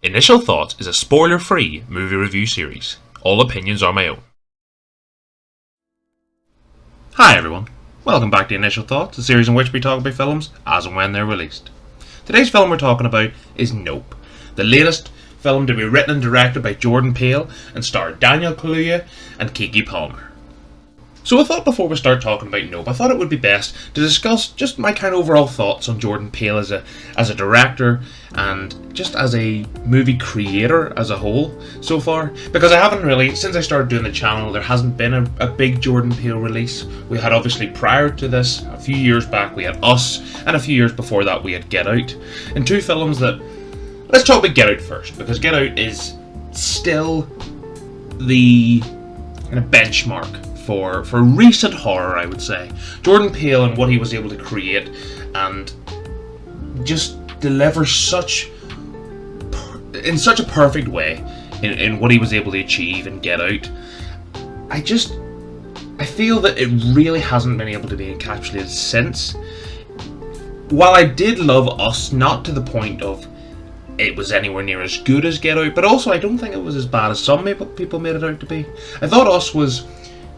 Initial Thoughts is a spoiler-free movie review series. All opinions are my own. Hi everyone, welcome back to Initial Thoughts, a series in which we talk about films as and when they're released. Today's film we're talking about is Nope, the latest film to be written and directed by Jordan Peele and star Daniel Kaluuya and Keke Palmer. So I thought before we start talking about Nope, I thought it would be best to discuss just my kind of overall thoughts on Jordan Peele as a director and just as a movie creator as a whole so far. Because I haven't really, since I started doing the channel, there hasn't been a big Jordan Peele release. We had obviously prior to this, a few years back, we had Us, and a few years before that we had Get Out. And two films that, let's talk about Get Out first, because Get Out is still the kind of benchmark for recent horror, I would say. Jordan Peele and what he was able to create and just deliver in such a perfect way in what he was able to achieve and Get Out. I feel that it really hasn't been able to be encapsulated since. While I did love Us, not to the point of it was anywhere near as good as Get Out, but also I don't think it was as bad as some people made it out to be. I thought Us was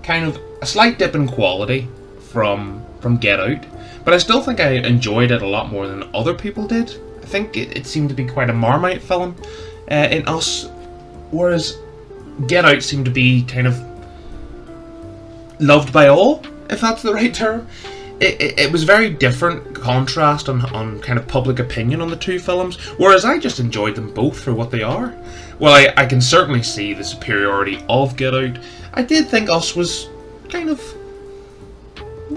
kind of a slight dip in quality from Get Out, but I still think I enjoyed it a lot more than other people did. I think it seemed to be quite a Marmite film in Us, whereas Get Out seemed to be kind of loved by all, if that's the right term. It was very different contrast on kind of public opinion on the two films, whereas I just enjoyed them both for what they are. Well, I can certainly see the superiority of Get Out. I did think Us was kind of...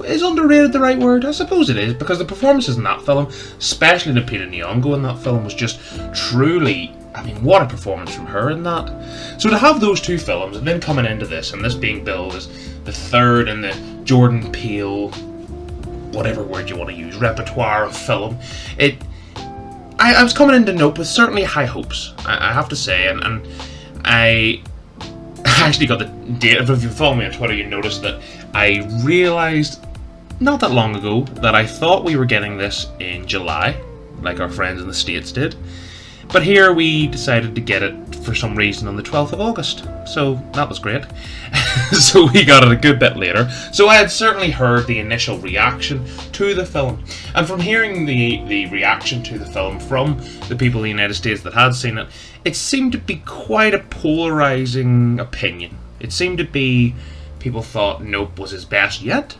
Is underrated the right word? I suppose it is, because the performances in that film, especially Lupita Nyong'o in that film, was just truly... I mean, what a performance from her in that. So to have those two films, and then coming into this, and this being billed as the third in the Jordan Peele, whatever word you want to use, repertoire of film, I was coming into Nope with certainly high hopes, I have to say, and I actually got the date. If you follow me on Twitter, you noticed that I realised not that long ago that I thought we were getting this in July, like our friends in the States did. But here we decided to get it for some reason on the 12th of August. So that was great. So we got it a good bit later. So I had certainly heard the initial reaction to the film. And from hearing the reaction to the film from the people in the United States that had seen it, it seemed to be quite a polarising opinion. It seemed to be people thought Nope was his best yet.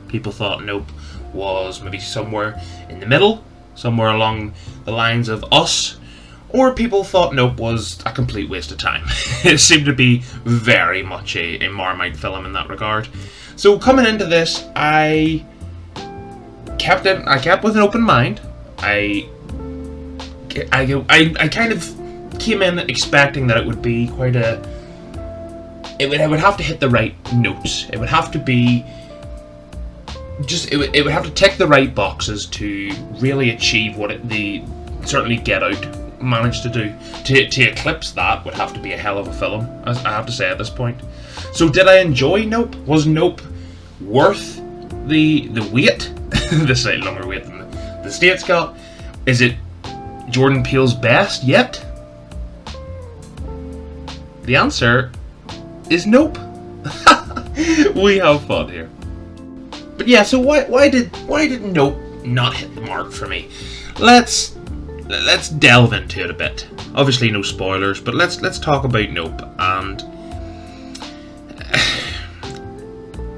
People thought Nope was maybe somewhere in the middle, somewhere along the lines of Us. Or people thought Nope was a complete waste of time. It seemed to be very much a Marmite film in that regard. So coming into this, I kept with an open mind. I kind of came in expecting that it would be quite a... It would have to hit the right notes. It would have to be... It would have to tick the right boxes to really achieve what certainly Get Out managed to do. To eclipse that would have to be a hell of a film, I have to say at this point. So did I enjoy Nope? Was Nope worth the wait? The slightly longer wait than the States got? Is it Jordan Peele's best yet? The answer is nope. We have fun here. But yeah, so why did Nope not hit the mark for me? Let's delve into it a bit. Obviously no spoilers, but let's talk about Nope. And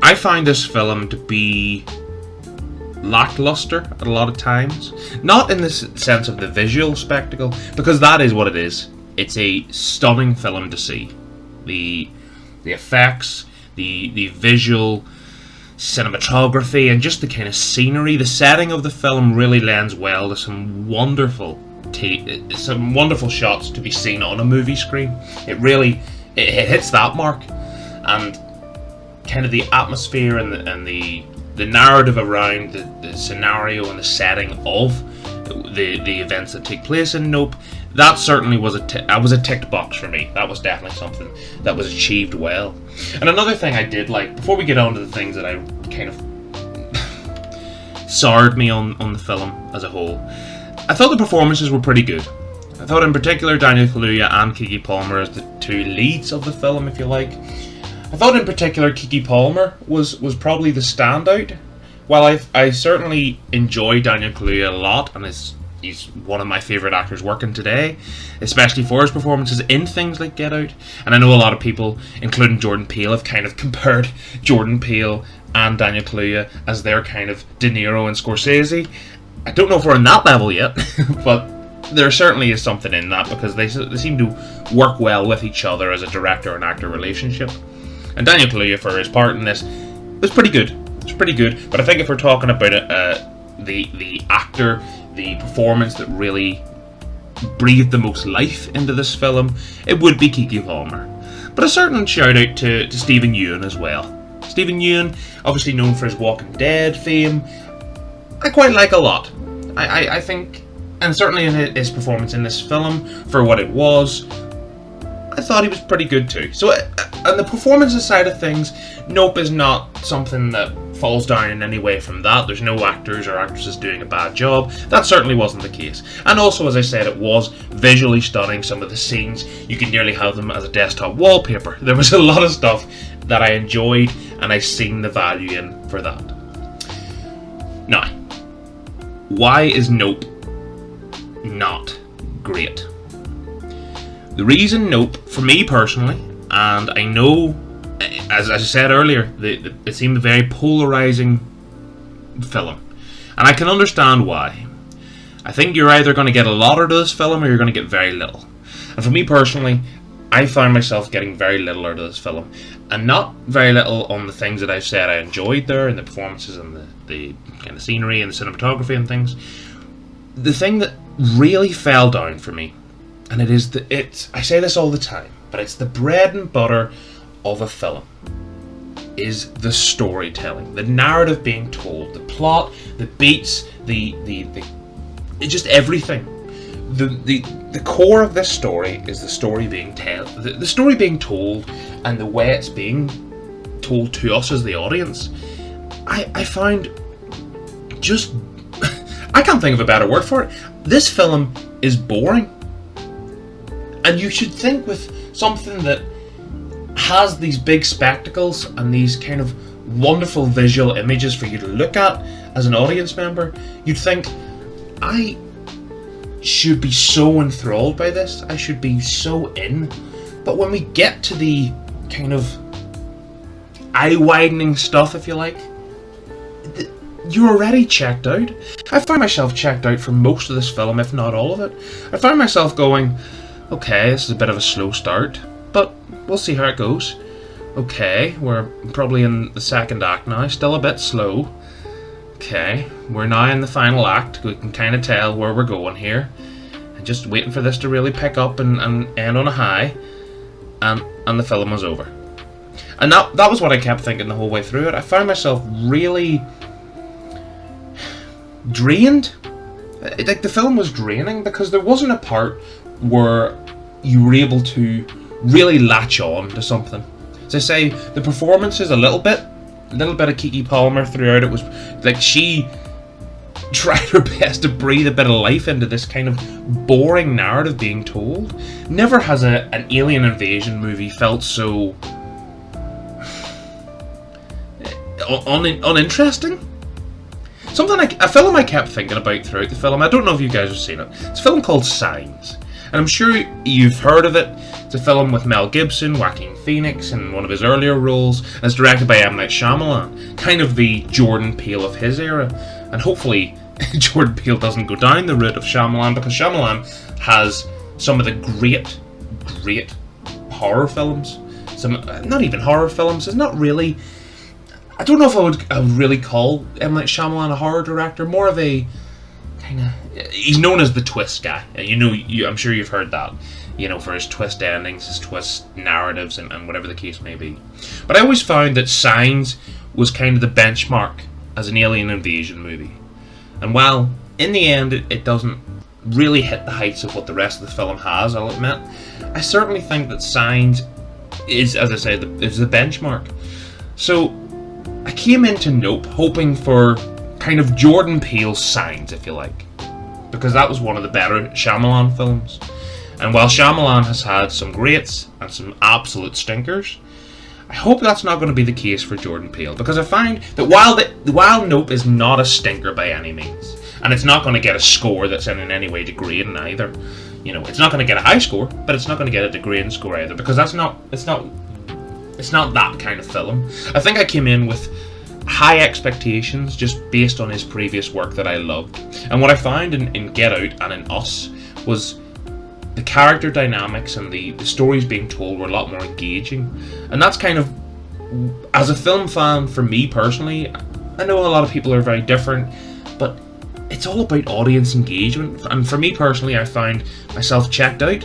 I find this film to be lackluster at a lot of times. Not in the sense of the visual spectacle, because that is what it is. It's a stunning film to see. The effects, the visual cinematography, and just the kind of scenery, the setting of the film really lends well to some wonderful shots to be seen on a movie screen. It hits that mark, and kind of the atmosphere and the narrative around the scenario and the setting of the events that take place in Nope. That certainly was a ticked box for me. That was definitely something that was achieved well. And another thing I did like, before we get on to the things that I kind of soured me on the film as a whole, I thought the performances were pretty good. I thought in particular Daniel Kaluuya and Keke Palmer as the two leads of the film, if you like. I thought in particular Keke Palmer was probably the standout. While I certainly enjoy Daniel Kaluuya a lot, and he's one of my favourite actors working today, especially for his performances in things like Get Out. And I know a lot of people, including Jordan Peele, have kind of compared Jordan Peele and Daniel Kaluuya as their kind of De Niro and Scorsese. I don't know if we're on that level yet, but there certainly is something in that, because they seem to work well with each other as a director and actor relationship. And Daniel Kaluuya, for his part in this, was pretty good. It's pretty good, but I think if we're talking about the actor, the performance that really breathed the most life into this film, it would be Keke Palmer. But a certain shout out to Stephen Yeun as well. Stephen Yeun, obviously known for his Walking Dead fame, I quite like a lot. I think, and certainly in his performance in this film, for what it was, I thought he was pretty good too. So on the performances side of things, Nope is not something that falls down in any way from that. There's no actors or actresses doing a bad job. That certainly wasn't the case. And also, as I said, it was visually stunning. Some of the scenes, you can nearly have them as a desktop wallpaper. There was a lot of stuff that I enjoyed, and I seen the value in for that. Now, why is Nope not great? The reason Nope, for me personally, and I know, as I said earlier, it seemed a very polarizing film. And I can understand why. I think you're either going to get a lot out of this film, or you're going to get very little. And for me personally, I found myself getting very little out of this film. And not very little on the things that I've said I enjoyed there, and the performances, and the kind of scenery, and the cinematography and things. The thing that really fell down for me, and I say this all the time, but it's the bread and butter of a film, is the storytelling, the narrative being told, the plot, the beats, the just everything. The core of this story is the story being the story being told, and the way it's being told to us as the audience. I found just I can't think of a better word for it. This film is boring. And you should think, with something that has these big spectacles and these kind of wonderful visual images for you to look at as an audience member, you'd think, I should be so enthralled by this, I should be so in. But when we get to the kind of eye-widening stuff, if you like, you're already checked out. I found myself checked out for most of this film, if not all of it. I found myself going, okay, this is a bit of a slow start, but we'll see how it goes. Okay, we're probably in the second act now, still a bit slow. Okay, we're now in the final act, we can kind of tell where we're going here. And just waiting for this to really pick up and end on a high, and the film was over. And that was what I kept thinking the whole way through it. I found myself really drained. Like, the film was draining, because there wasn't a part where you were able to really latch on to something. As I say, the performances, a little bit of Keke Palmer throughout. It was like she tried her best to breathe a bit of life into this kind of boring narrative being told. Never has an alien invasion movie felt so uninteresting. A film I kept thinking about throughout the film. I don't know if you guys have seen it. It's a film called Signs, and I'm sure you've heard of it. It's a film with Mel Gibson, Joaquin Phoenix in one of his earlier roles, and it's directed by M. Night Shyamalan, kind of the Jordan Peele of his era. And hopefully Jordan Peele doesn't go down the route of Shyamalan, because Shyamalan has some of the great horror films. Some, not even horror films, it's not really... I don't know if I would really call M. Night Shyamalan a horror director. More of a kind of... He's known as the twist guy. I'm sure you've heard that. For his twist endings, his twist narratives, and whatever the case may be. But I always found that Signs was kind of the benchmark as an alien invasion movie. And while, in the end, it doesn't really hit the heights of what the rest of the film has, I'll admit, I certainly think that Signs is, as I say, is the benchmark. So I came into Nope hoping for kind of Jordan Peele's Signs, if you like. because that was one of the better Shyamalan films. And while Shyamalan has had some greats and some absolute stinkers, I hope that's not going to be the case for Jordan Peele, because I find that while Nope is not a stinker by any means, and it's not going to get a score that's in any way degrading either, you know, it's not going to get a high score, but it's not going to get a degrading score either, because it's not that kind of film. I think I came in with high expectations just based on his previous work that I loved, and what I found in Get Out and in Us was the character dynamics and the stories being told were a lot more engaging. And that's kind of, as a film fan, for me personally, I know a lot of people are very different, but it's all about audience engagement. And for me personally, I found myself checked out.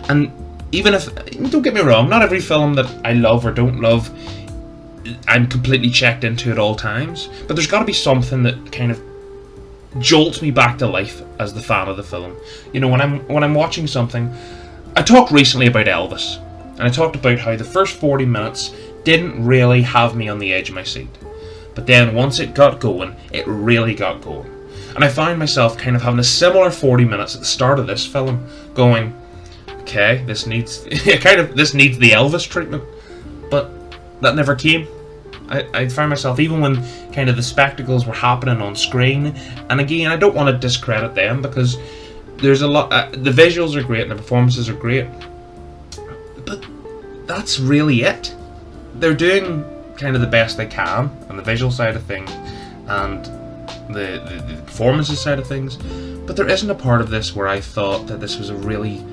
And even if, don't get me wrong, not every film that I love or don't love I'm completely checked into at all times, but there's got to be something that kind of jolts me back to life as the fan of the film. You know, when I'm watching something, I talked recently about Elvis, and I talked about how the first 40 minutes didn't really have me on the edge of my seat, but then once it got going, it really got going. And I found myself kind of having a similar 40 minutes at the start of this film, going, okay, this needs the Elvis treatment, but that never came. I found myself, even when kind of the spectacles were happening on screen, and again, I don't want to discredit them, because there's a lot, the visuals are great and the performances are great, but that's really it. They're doing kind of the best they can on the visual side of things and the performances side of things, but there isn't a part of this where I thought that this was a really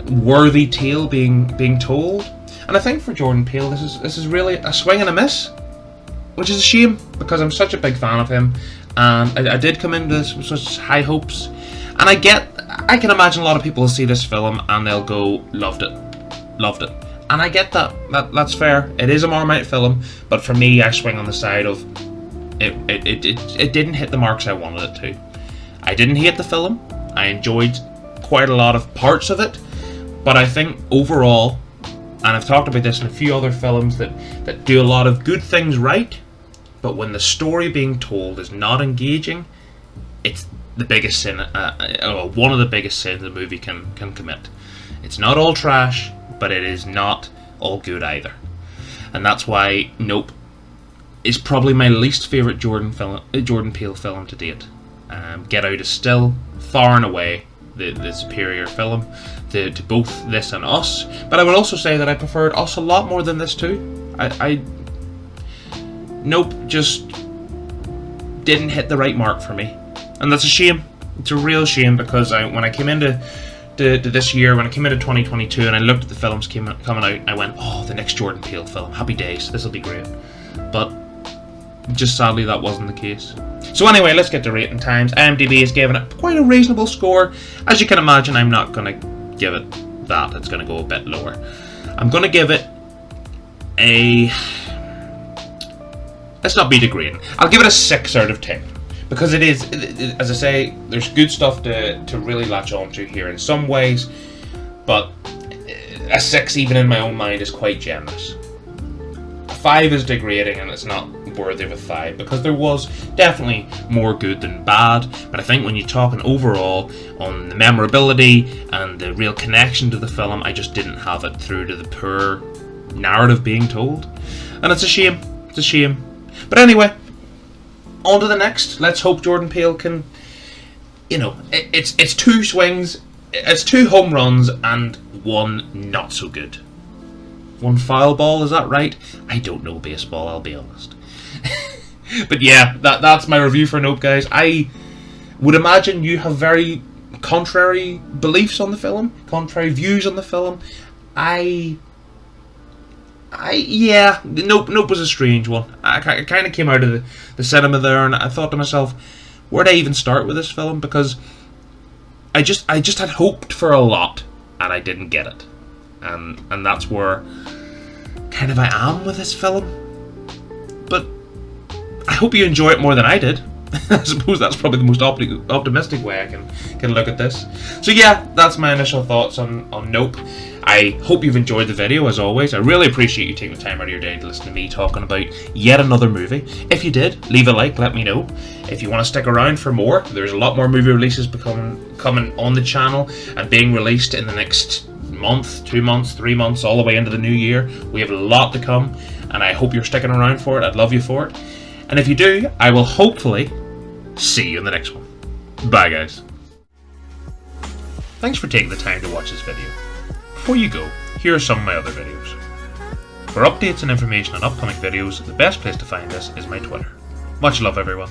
worthy tale being told. And I think for Jordan Peele, this is really a swing and a miss, which is a shame, because I'm such a big fan of him, and I did come into this with such high hopes. And I can imagine a lot of people will see this film and they'll go, loved it, and I get that. That's fair. It is a Marmite film, but for me, I swing on the side of it didn't hit the marks I wanted it to. I didn't hate the film. I enjoyed quite a lot of parts of it, but I think overall, and I've talked about this in a few other films that do a lot of good things right, but when the story being told is not engaging, it's the biggest sin, one of the biggest sins a movie can commit. It's not all trash, but it is not all good either. And that's why Nope is probably my least favourite Jordan Peele film to date. Get Out is still far and away the superior film to both this and Us, but I would also say that I preferred Us a lot more than this too. Nope just didn't hit the right mark for me, and that's a shame. It's a real shame, because when I came into this year, when I came into 2022 and I looked at the films coming out, I went, oh, the next Jordan Peele film, happy days, this will be great. But just sadly that wasn't the case. So anyway, let's get to rating times. IMDb has given it quite a reasonable score. As you can imagine, I'm not going to give it that. It's going to go a bit lower. I'm going to give it a... Let's not be degrading. I'll give it a 6 out of 10. Because it is, as I say, there's good stuff to really latch onto here in some ways, but a 6 even in my own mind is quite generous. A 5 is degrading, and it's not worthy of a 5, because there was definitely more good than bad, but I think when you're talking overall on the memorability and the real connection to the film, I just didn't have it through to the poor narrative being told, and it's a shame. It's a shame. But anyway, on to the next. Let's hope Jordan Peele can, you know, it's 2 swings, it's 2 home runs and 1 not so good. 1 foul ball, is that right? I don't know baseball, I'll be honest. But yeah, that's my review for Nope, guys. I would imagine you have very contrary beliefs on the film, contrary views on the film. Yeah, Nope was a strange one. I kind of came out of the cinema there and I thought to myself, where'd I even start with this film? Because I just had hoped for a lot and I didn't get it. And that's where kind of I am with this film. But I hope you enjoy it more than I did. I suppose that's probably the most optimistic way I can look at this. So yeah, that's my initial thoughts on Nope. I hope you've enjoyed the video, as always. I really appreciate you taking the time out of your day to listen to me talking about yet another movie. If you did, leave a like, let me know. If you want to stick around for more, there's a lot more movie releases coming on the channel and being released in the next month, 2 months, 3 months, all the way into the new year. We have a lot to come, and I hope you're sticking around for it. I'd love you for it. And if you do, I will hopefully see you in the next one. Bye, guys. Thanks for taking the time to watch this video. Before you go, here are some of my other videos. For updates and information on upcoming videos, the best place to find us is my Twitter. Much love, everyone.